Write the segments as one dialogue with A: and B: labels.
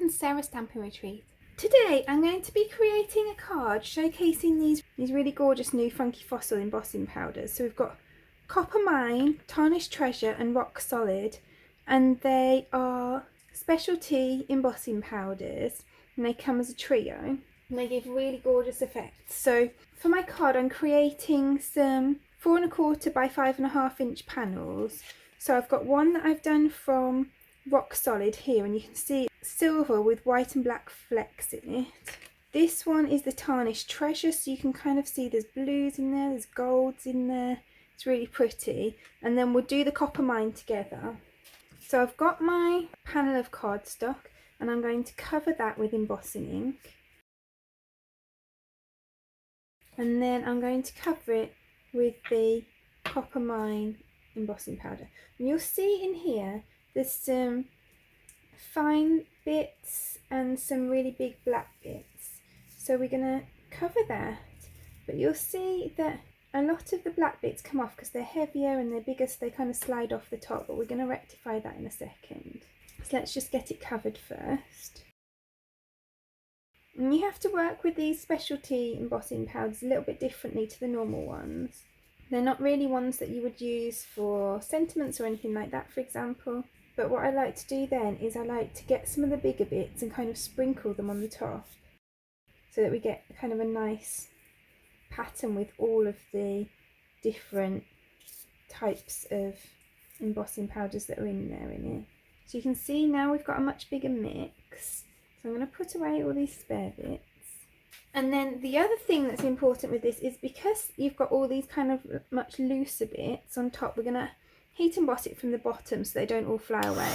A: welcome to Sarah's Stamping Retreat. Today I'm going to be creating a card showcasing these really gorgeous new funky fossil embossing powders. So we've got Copper Mine, Tarnished Treasure and Rock Solid, and they are specialty embossing powders and they come as a trio and they give really gorgeous effects. So for my card I'm creating some 4¼ by 5½ inch panels. So I've got one that I've done from Rock Solid here, and you can see silver with white and black flecks in it. This one is the Tarnished Treasure, so you can kind of see there's blues in there, there's golds in there. It's really pretty. And then we'll do the Copper Mine together. So I've got my panel of cardstock and I'm going to cover that with embossing ink. And then I'm going to cover it with the Copper Mine embossing powder. And you'll see in here there's some fine bits and some really big black bits. So we're going to cover that, but you'll see that a lot of the black bits come off because they're heavier and they're bigger, so they kind of slide off the top, but we're going to rectify that in a second. So let's just get it covered first. And you have to work with these specialty embossing powders a little bit differently to the normal ones. They're not really ones that you would use for sentiments or anything like that, for example. But what I like to do then is I like to get some of the bigger bits and kind of sprinkle them on the top so that we get kind of a nice pattern with all of the different types of embossing powders that are in it. So you can see now we've got a much bigger mix. So I'm going to put away all these spare bits. And then the other thing that's important with this is because you've got all these kind of much looser bits on top, we're going to heat emboss it from the bottom so they don't all fly away.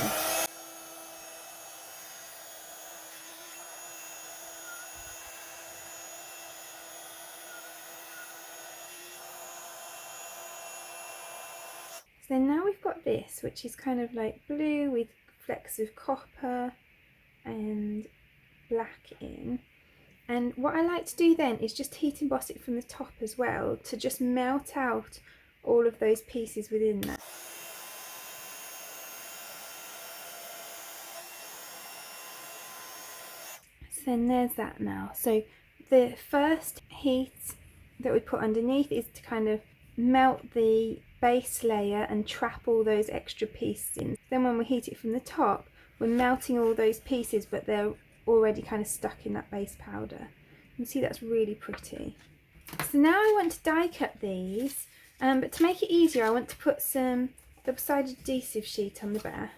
A: So then now we've got this, which is kind of like blue with flecks of copper and black in. And what I like to do then is just heat emboss it from the top as well to just melt out all of those pieces within that. So then there's that now. So the first heat that we put underneath is to kind of melt the base layer and trap all those extra pieces in. Then when we heat it from the top, we're melting all those pieces, but they're already kind of stuck in that base powder. You can see that's really pretty. So now I want to die cut these, but to make it easier I want to put some double-sided adhesive sheet on the back.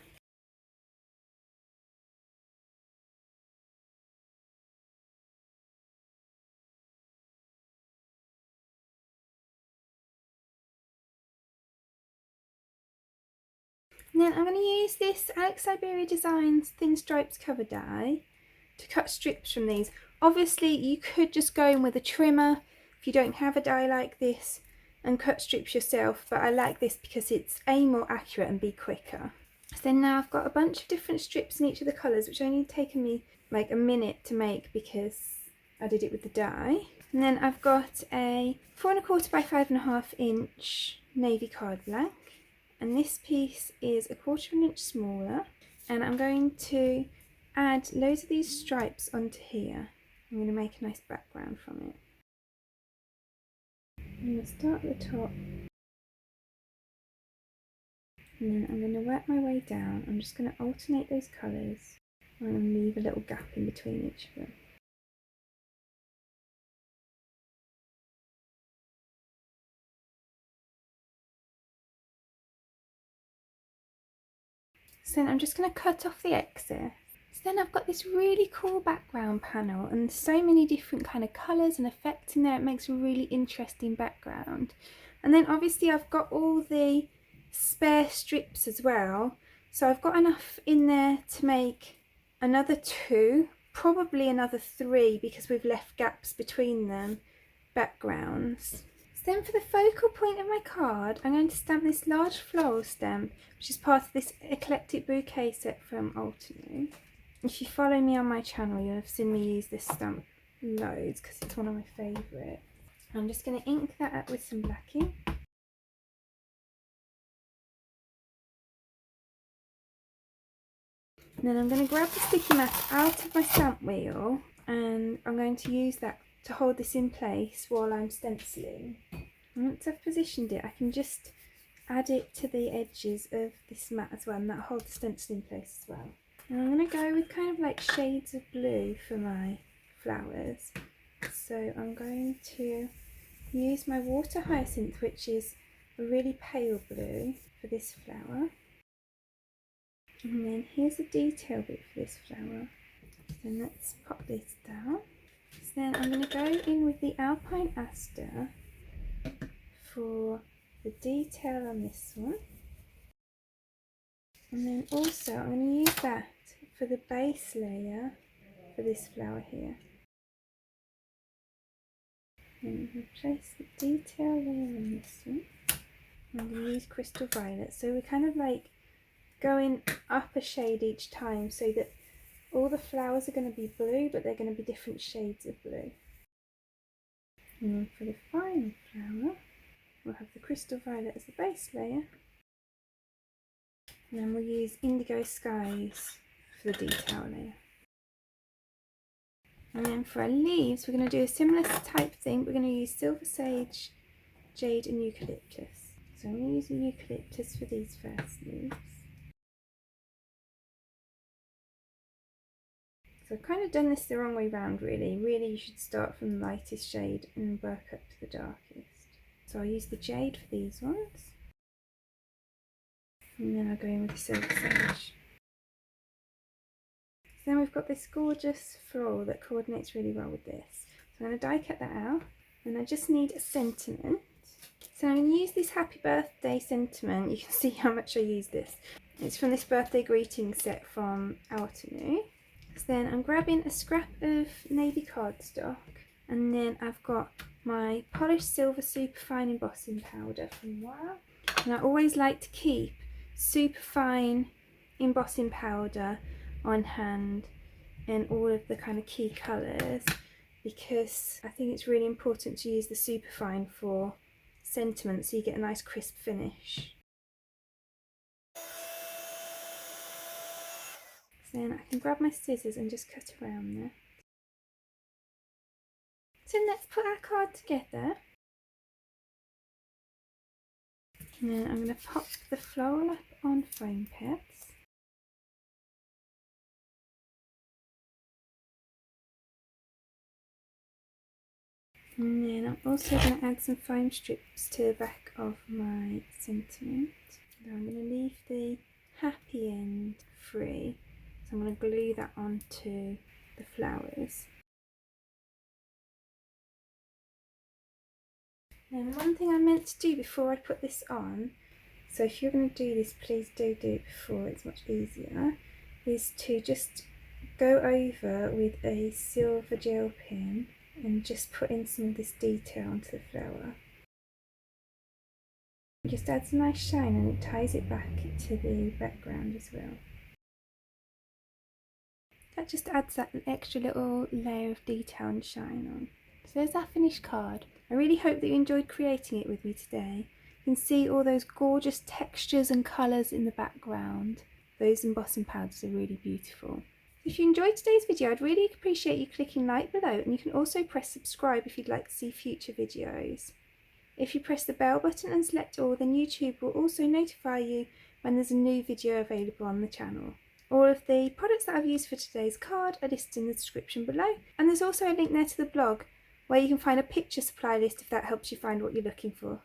A: And then I'm going to use this Alex Siberia Designs Thin Stripes cover die to cut strips from these. Obviously you could just go in with a trimmer if you don't have a die like this and cut strips yourself, but I like this because it's A, more accurate and B, quicker. So then now I've got a bunch of different strips in each of the colours, which only taken me like a minute to make because I did it with the die. And then I've got a 4¼ by 5½ inch navy card blank, and this piece is 1/4 inch smaller, and I'm going to add loads of these stripes onto here. I'm going to make a nice background from it. I'm going to start at the top, and then I'm going to work my way down. I'm just going to alternate those colours. I'm going to leave a little gap in between each of them. So then I'm just going to cut off the excess. So then I've got this really cool background panel and so many different kind of colours and effects in there. It makes a really interesting background. And then obviously I've got all the spare strips as well. So I've got enough in there to make another 2, probably another 3 because we've left gaps between them, backgrounds. So then for the focal point of my card, I'm going to stamp this large floral stamp, which is part of this Eclectic Bouquet set from Ultimate. If you follow me on my channel, you'll have seen me use this stamp loads because it's one of my favourites. I'm just going to ink that up with some black ink. And then I'm going to grab the sticky mat out of my stamp wheel, and I'm going to use that to hold this in place while I'm stenciling. And once I've positioned it, I can just add it to the edges of this mat as well, and that'll hold the stencil in place as well. And I'm going to go with kind of like shades of blue for my flowers. So I'm going to use my water hyacinth, which is a really pale blue for this flower. And then here's a detail bit for this flower. So let's pop this down. So then I'm going to go in with the Alpine Aster for the detail on this one. And then also I'm going to use that for the base layer for this flower here. And replace the detail layer on this one. I'm going to use Crystal Violet. So we're kind of like going up a shade each time, so that all the flowers are going to be blue, but they're going to be different shades of blue. And then for the final flower, we'll have the Crystal Violet as the base layer. And then we'll use Indigo Skies for the detail layer. And then for our leaves, we're going to do a similar type thing. We're going to use Silver Sage, Jade and Eucalyptus. So I'm going to use the Eucalyptus for these first leaves. So I've kind of done this the wrong way round really. Really you should start from the lightest shade and work up to the darkest. So I'll use the Jade for these ones. And then I'll go in with the Silver Sage. So then we've got this gorgeous floral that coordinates really well with this. So I'm going to die cut that out. And I just need a sentiment. So I'm going to use this Happy Birthday sentiment. You can see how much I use this. It's from this birthday greeting set from Outanu. So then I'm grabbing a scrap of navy cardstock, and then I've got my polished silver superfine embossing powder from Wow. And I always like to keep superfine embossing powder on hand in all of the kind of key colours, because I think it's really important to use the superfine for sentiment so you get a nice crisp finish. Then I can grab my scissors and just cut around there. So let's put our card together. And then I'm going to pop the floral up on foam pads. And then I'm also going to add some foam strips to the back of my sentiment. Then I'm going to leave the happy end free. So I'm going to glue that onto the flowers. And one thing I meant to do before I put this on, so if you're going to do this, please do it before, it's much easier, is to just go over with a silver gel pen and just put in some of this detail onto the flower. It just adds a nice shine and it ties it back to the background as well. That just adds that extra little layer of detail and shine on. So there's our finished card. I really hope that you enjoyed creating it with me today. You can see all those gorgeous textures and colours in the background. Those embossing powders are really beautiful. If you enjoyed today's video, I'd really appreciate you clicking like below, and you can also press subscribe if you'd like to see future videos. If you press the bell button and select all, then YouTube will also notify you when there's a new video available on the channel. All of the products that I've used for today's card are listed in the description below, and there's also a link there to the blog where you can find a picture supply list if that helps you find what you're looking for.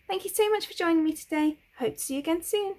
A: Thank you so much for joining me today. I hope to see you again soon.